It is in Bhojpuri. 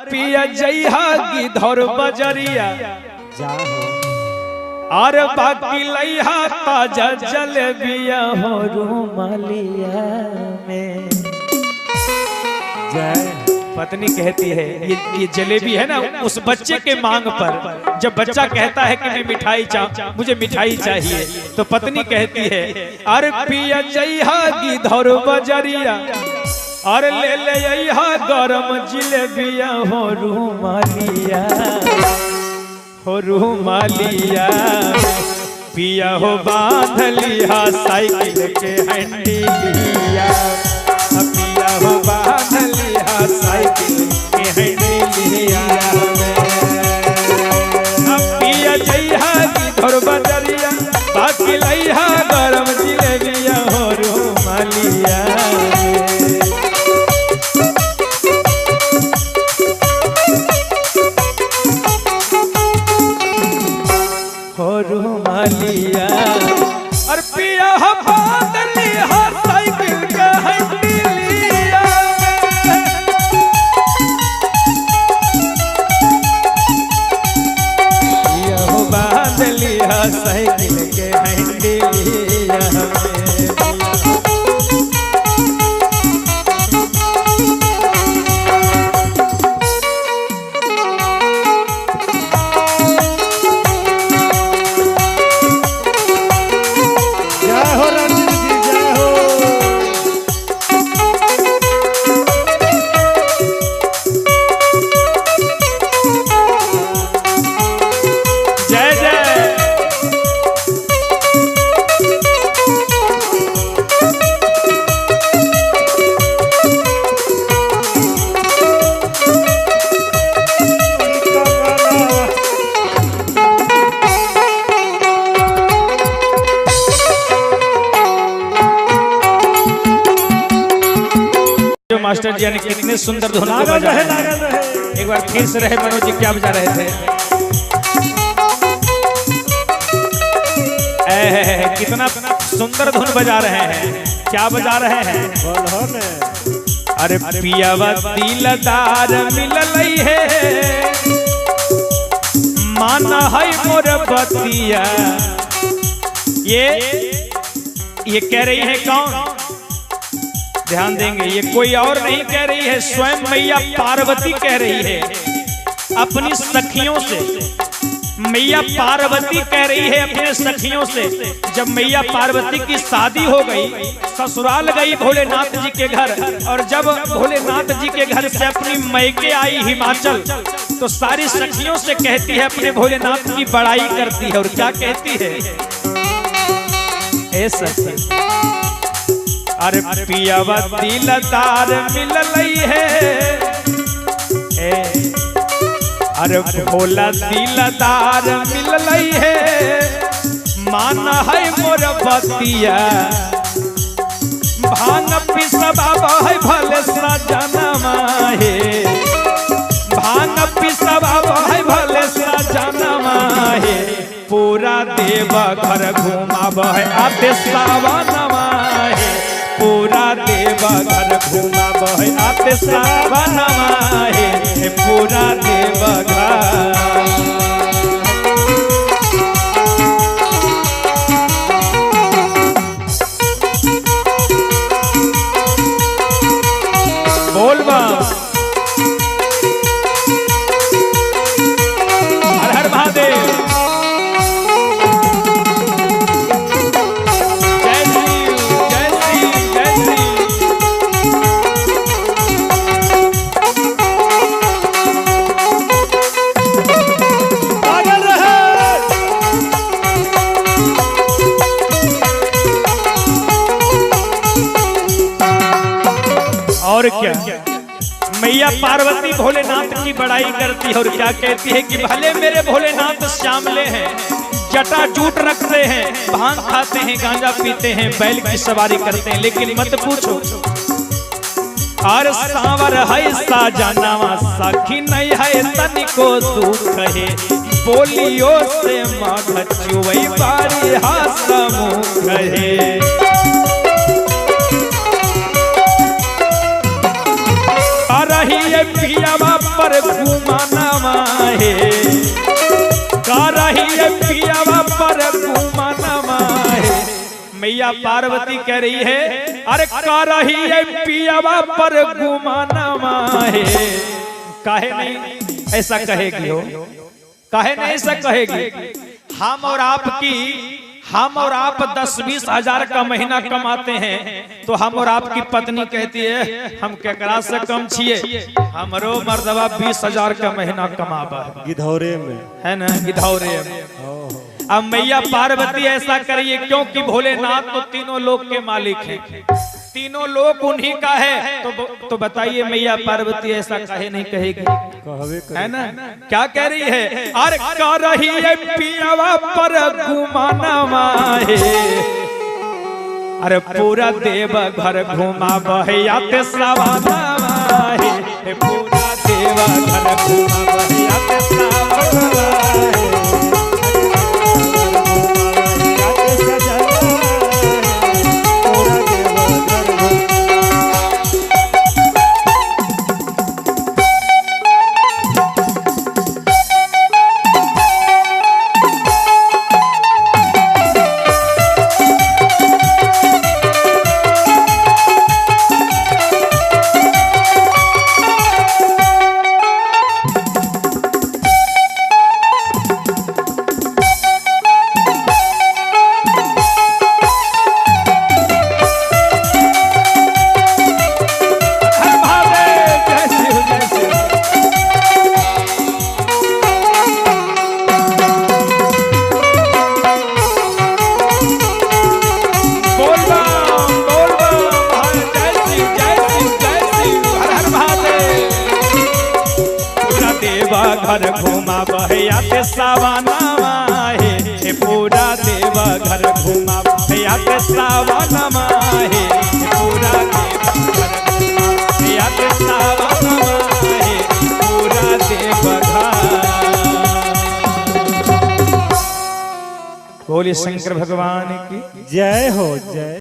पिया जइहा गिधर बजरिया अरे बाकी लइहा ताजा जलेबिया हो रुमालिया में। पत्नी कहती है ये जलेबी है ना उस बच्चे के मांग पर, जब बच्चा कहता है कि मैं मिठाई मुझे मिठाई चाहिए, तो पत्नी कहती है अरे पिया जइहा गिधर बजरिया अरे ले अइहा गरम जलेबिया हो रुमालिया हो रुमालिया। पिया हो बांध लिया साइकिल के हैंडलिया, पिया हो बांध लिया साइकिल के हैंडलिया। पिया जइहा गिधर बजरिया बाकी लइहा गरम जलेबिया हो रुमालिया। हो रुमालिया और पिया हो बांध लिया साइकिल का हैंडलिया। पिया हो बांध लिया साइकिल के हैंडलिया। मास्टर जी यानी कितने सुंदर धुन को बजा रहे हैं। एक बार फिर से रहे मनोज जी क्या बजा रहे थे। कितना सुंदर धुन बजा रहे हैं, क्या बजा रहे हैं। अरे पियावा दिलदार मिललई है माना है मोर बतिया। ये कह रही है कौन, ध्यान देंगे, ये कोई और नहीं कह रही है, स्वयं मैया पार्वती कह रही है अपनी सखियों से। मैया पार्वती कह रही है अपने सखियों से। जब मैया पार्वती की शादी हो गई, ससुराल गई भोलेनाथ जी के घर, और जब भोलेनाथ जी के घर से अपनी मैके आई हिमाचल, तो सारी सखियों से कहती है अपने भोलेनाथ की बड़ाई करती है। और क्या कहती है, ए सखी अरे पियावा दिलदार मिललई है, अरे भोला दिलदार मिललई है माना है मोर बतिया। भांग पिसबा है भले सजनमा है, भांग पिसबा है भले सजनमा है। पूरा देव घर घुमाब है आते सावनमा है, पूरा देव घर घुमाब है आते सावनमा है। पूरा देव घर बोलबा हर हर महादेव। और क्या मैया पार्वती भोलेनाथ की बड़ाई करती है और क्या कहती है कि भले मेरे भोलेनाथ श्यामले हैं, जटा जूट रखते हैं, भांग खाते हैं, गांजा पीते हैं, बैल की सवारी करते हैं, लेकिन मत पूछो और सांवर है साजनवा सखी नहीं है तनिको दुख है। बोलियो से माघ चुवई बारी हसमुख है। रही है पियावा पर घुमाना है, का रही है पियावा पर घुमाना है। मैया पार्वती कह रही है अरे का रही है पियावा पर घुमाना है। काहे नहीं ऐसा कहेगी हो, काहे नहीं ऐसा कहेगी। हम और आप 10-20 हजार का महीना कमाते हैं तो हम और आपकी पत्नी कहती है हम केकरा से कम छिए, हमरो मर्दवा 20 हजार का महीना कमाबा गिधौरे में है ना, गिधौरे में। अब मैया पार्वती ऐसा करिए क्योंकि भोलेनाथ तो तीनों लोक के मालिक हैं, तीनों लोक उन्हीं का है। तो बताइए मैया पार्वती ऐसा काहे नहीं कहेगी, है ना। क्या कह रही है अरे का रही है पियावा पर घुमाना है, अरे पूरा देव घर घुमा बहैया ते सवाना है, पूरा देव घर घुमा बहैया ते सवाना है। घर घुमा बहैया ते सवाना है, पूरा देव घर घुमा बहैया ते सवाना है, पूरा देव घर घुमा बहैया ते सवाना है, पूरा देव घर। बोलिए शंकर भगवान की जय हो जय।